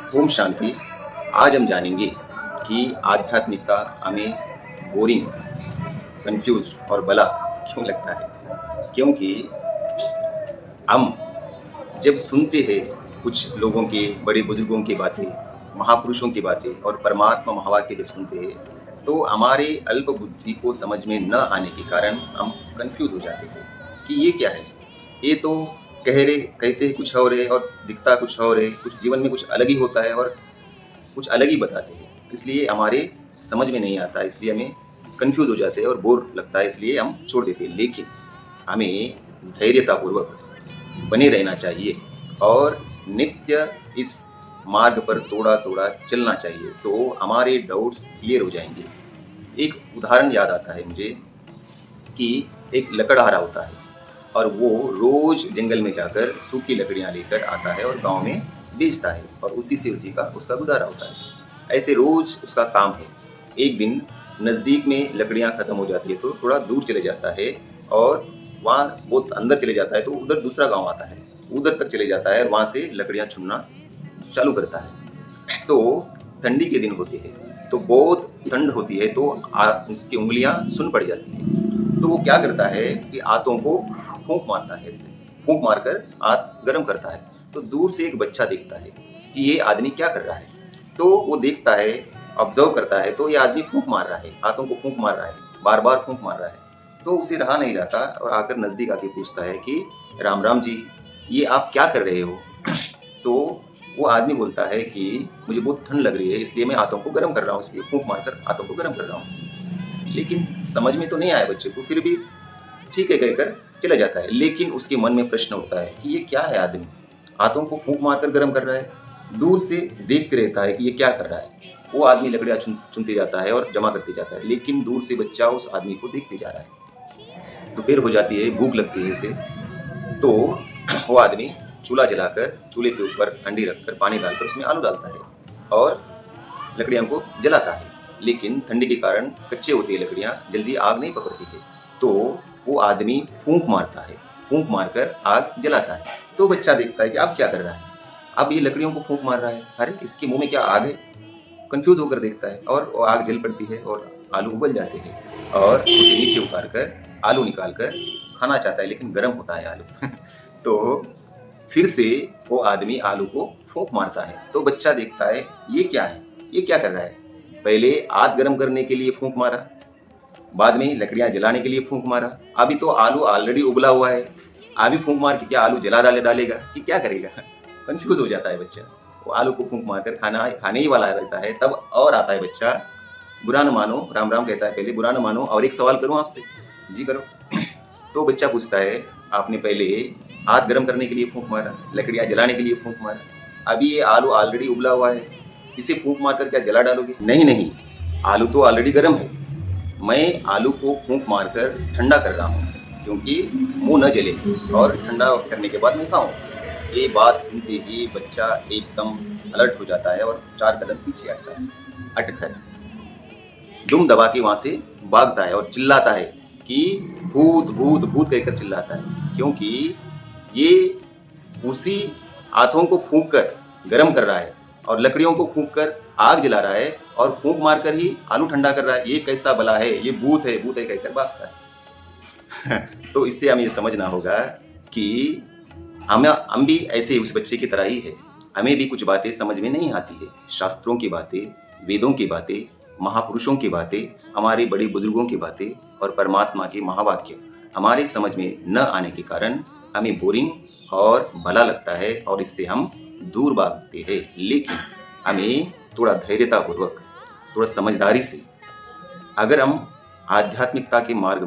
ओम शांति। आज हम जानेंगे कि आध्यात्मिकता हमें बोरिंग, कंफ्यूज और भला क्यों लगता है। क्योंकि हम जब सुनते हैं कुछ लोगों के, बड़े बुजुर्गों की बातें, महापुरुषों की बातें और परमात्मा महावाक्य जब सुनते हैं, तो हमारे अल्प बुद्धि को समझ में न आने के कारण हम कंफ्यूज हो जाते हैं कि ये क्या है। ये तो कहते हैं कुछ और है और दिखता कुछ और है, कुछ जीवन में कुछ अलग ही होता है और कुछ अलग ही बताते हैं। इसलिए हमारे समझ में नहीं आता, इसलिए हमें कंफ्यूज हो जाते हैं और बोर लगता है, इसलिए हम छोड़ देते हैं। लेकिन हमें धैर्यतापूर्वक बने रहना चाहिए और नित्य इस मार्ग पर थोड़ा थोड़ा चलना चाहिए, तो हमारे डाउट्स क्लियर हो जाएंगे। एक उदाहरण याद आता है मुझे कि एक लकड़हारा होता है और वो रोज जंगल में जाकर सूखी लकड़ियां लेकर आता है और गांव में बेचता है और उसी का उसका गुजारा होता है। ऐसे रोज उसका काम है। एक दिन नज़दीक में लकड़ियां खत्म हो जाती है तो थोड़ा दूर चले जाता है और वहाँ बहुत अंदर चले जाता है, तो उधर दूसरा गांव आता है, उधर तक चले जाता है और वहाँ से लकड़ियां चुनना चालू करता है। तो ठंडी के दिन होते हैं, तो बहुत ठंड होती है, तो उसकी उंगलियां सुन पड़ जाती है। तो वो क्या करता है कि आंतों को फूंक मारता है, इससे फूंक मारकर हाथ गर्म करता है। तो दूर से एक बच्चा देखता है कि ये आदमी क्या कर रहा है। तो वो देखता है, ऑब्जर्व करता है, तो ये आदमी फूंक मार रहा है, हाथों को फूंक मार रहा है, बार बार फूंक मार रहा है। तो उसे रहा नहीं जाता और आकर नजदीक आके पूछता है कि राम राम जी, ये आप क्या कर रहे हो। तो वो आदमी बोलता है कि मुझे बहुत ठंड लग रही है, इसलिए मैं हाथों को गर्म कर रहा हूँ, इसलिए फूंक मारकर हाथों को गर्म कर रहा हूँ। लेकिन समझ में तो नहीं आया बच्चे को, फिर भी ठीक है कहकर चला जाता है। लेकिन उसके मन में प्रश्न होता है कि ये क्या है, आदमी हाथों को फूंक मारकर गर्म कर रहा है। दूर से देखते रहता है कि ये क्या कर रहा है। वो आदमी लकड़ियां चुनते जाता है और जमा करते जाता है, लेकिन दूर से बच्चा उस आदमी को देखते जा रहा है। दोपहर हो जाती है, भूख लगती है उसे, तो वो आदमी चूल्हा जलाकर चूल्हे के ऊपर हंडी रखकर पानी डालकर उसमें आलू डालता है और लकड़ियां को जलाता है। लेकिन ठंडी के कारण कच्चे होती है लकड़ियां, जल्दी आग नहीं पकड़ती है। तो वो आदमी फूंक मारता है, फूंक मारकर आग जलाता है। तो बच्चा देखता है कि अब क्या कर रहा है, अब ये लकड़ियों को फूंक मार रहा है, अरे इसके मुंह में क्या आग है। कंफ्यूज होकर देखता है और वो आग जल पड़ती है और आलू उबल जाते हैं और उसे नीचे उतार कर आलू निकाल कर खाना चाहता है, लेकिन गर्म होता है आलू। तो फिर से वो आदमी आलू को फूंक मारता है। तो बच्चा देखता है ये क्या है, ये क्या कर रहा है। पहले आग गर्म करने के लिए फूंक मारा, बाद में लकड़ियां जलाने के लिए फूंक मारा, अभी तो आलू ऑलरेडी उबला हुआ है, अभी फूंक मार के क्या आलू जला डालेगा कि क्या करेगा। कंफ्यूज हो जाता है बच्चा। वो आलू को फूंक मारकर खाने ही वाला रहता है। तब और आता है बच्चा, बुरा न मानो, राम राम कहता है पहले, बुरा न मानो और एक सवाल करूं आपसे। जी करो। तो बच्चा पूछता है, आपने पहले हाथ गर्म करने के लिए फूंक मारा, लकड़ियां जलाने के लिए फूंक मारा, अभी ये आलू ऑलरेडी उबला हुआ है, इसे फूंक मारकर क्या जला डालोगे। नहीं नहीं, आलू तो ऑलरेडी गर्म है, मैं आलू को फूंक मारकर ठंडा कर रहा हूँ, क्योंकि मुंह न जले और ठंडा करने के बाद मैं खाऊं। ये बात सुनते ही बच्चा एकदम अलर्ट हो जाता है और 4 कदम पीछे हटता है, अटकर दुम दबा के वहां से भागता है और चिल्लाता है कि भूत भूत भूत कहकर चिल्लाता है, क्योंकि ये उसी हाथों को फूंक कर गर्म कर रहा है और लकड़ियों को फूंक कर आग जला रहा है और फूंक मारकर ही आलू ठंडा कर रहा है। ये कैसा भला है, ये भूत है कहकर भागता है। तो इससे हमें ये समझना होगा कि हम भी ऐसे उस बच्चे की तरह ही है। हमें भी कुछ बातें समझ में नहीं आती है, शास्त्रों की बातें, वेदों की बातें, महापुरुषों की बातें, हमारे बड़े बुजुर्गों की बातें और परमात्मा के महावाक्य हमारे समझ में न आने के कारण हमें बोरिंग और भला लगता है और इससे हम दूर भागते हैं। लेकिन हमें थोड़ा धैर्यतापूर्वक, थोड़ा समझदारी से, अगर हम आध्यात्मिकता के मार्ग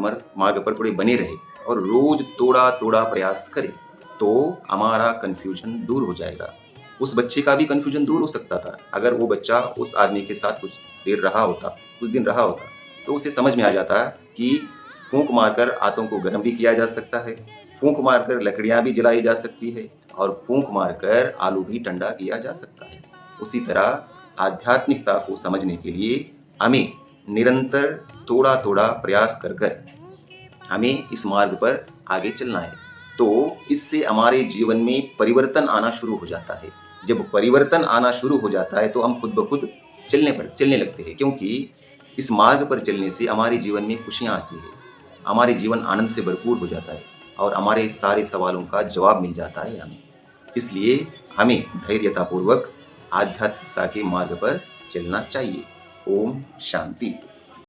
पर थोड़े बने रहे और रोज थोड़ा थोड़ा प्रयास करें, तो हमारा कन्फ्यूजन दूर हो जाएगा। उस बच्चे का भी कन्फ्यूजन दूर हो सकता था अगर वो बच्चा उस आदमी के साथ कुछ देर रहा होता, कुछ दिन रहा होता, तो उसे समझ में आ जाता कि फूंक मारकर हाथों को गर्म भी किया जा सकता है, फूंक मारकर लकड़ियां भी जलाई जा सकती है और फूंक मारकर आलू भी ठंडा किया जा सकता है। उसी तरह आध्यात्मिकता को समझने के लिए हमें निरंतर थोड़ा थोड़ा प्रयास कर हमें इस मार्ग पर आगे चलना है। तो इससे हमारे जीवन में परिवर्तन आना शुरू हो जाता है। जब परिवर्तन आना शुरू हो जाता है तो हम खुद ब खुद चलने लगते हैं, क्योंकि इस मार्ग पर चलने से हमारे जीवन में खुशियाँ आती है, हमारे जीवन आनंद से भरपूर हो जाता है और हमारे सारे सवालों का जवाब मिल जाता है हमें। इसलिए हमें धैर्यतापूर्वक आध्यात्मिकता के मार्ग पर चलना चाहिए। ओम शांति।